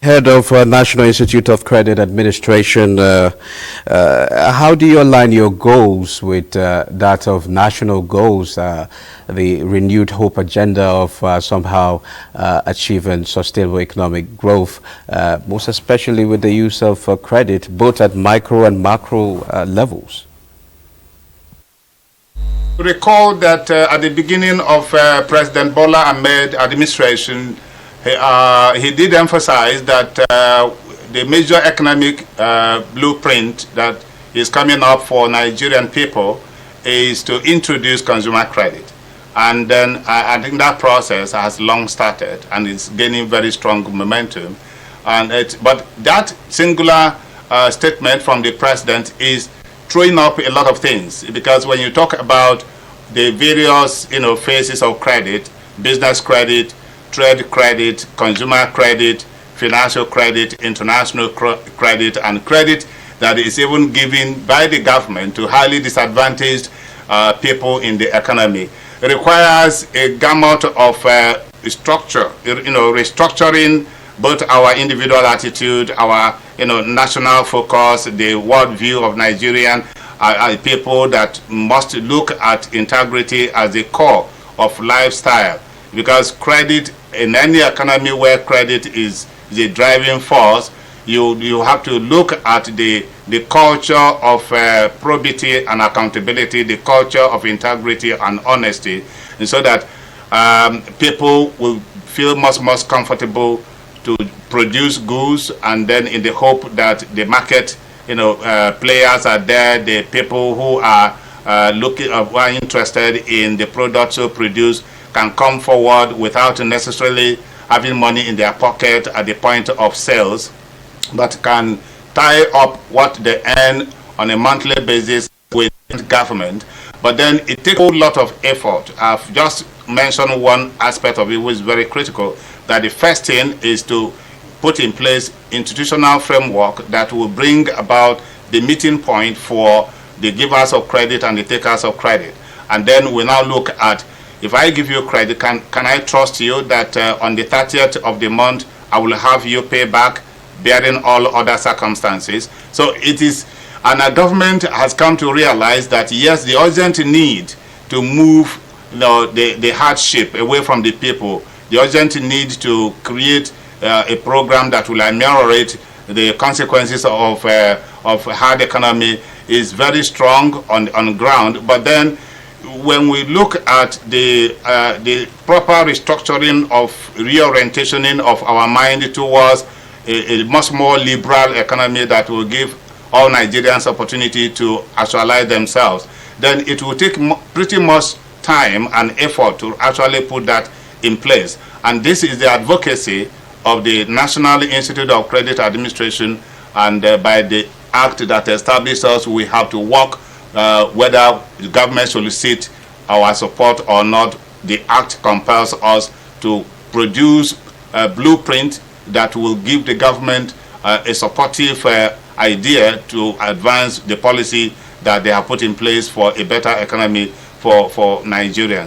Head of National Institute of Credit Administration, how do you align your goals with that of national goals, the renewed hope agenda of somehow achieving sustainable economic growth, most especially with the use of credit, both at micro and macro levels? Recall that at the beginning of President Bola Ahmed administration, he did emphasize that the major economic blueprint that is coming up for Nigerian people is to introduce consumer credit. And then I think that process has long started and is gaining very strong momentum. But that singular statement from the president is throwing up a lot of things, because when you talk about the various phases of credit, business credit, trade credit, consumer credit, financial credit, international credit, and credit that is even given by the government to highly disadvantaged people in the economy. It requires a gamut of structure, restructuring both our individual attitude, our national focus, the world view of Nigerian people that must look at integrity as the core of lifestyle, because credit in any economy where credit is the driving force, you have to look at the culture of probity and accountability, the culture of integrity and honesty, and so that people will feel much comfortable to produce goods, and then in the hope that the market players are there, the people who are who are interested in the products you produce can come forward without necessarily having money in their pocket at the point of sales, but can tie up what they earn on a monthly basis with government. But then it takes a whole lot of effort. I've just mentioned one aspect of it which is very critical, that the first thing is to put in place institutional framework that will bring about the meeting point for the givers of credit and the takers of credit. And then we now look at, if I give you credit, can I trust you that on the 30th of the month I will have you pay back, bearing all other circumstances? So it is, and our government has come to realize that yes, the urgent need to move the hardship away from the people, the urgent need to create a program that will ameliorate the consequences of hard economy is very strong on ground. But then when we look at the proper restructuring of reorientationing of our mind towards a much more liberal economy that will give all Nigerians opportunity to actualize themselves, then it will take pretty much time and effort to actually put that in place. And this is the advocacy of the National Institute of Credit Administration, and by the act that establishes us, we have to work whether the government solicit our support or not. The act compels us to produce a blueprint that will give the government a supportive idea to advance the policy that they have put in place for a better economy for Nigerians.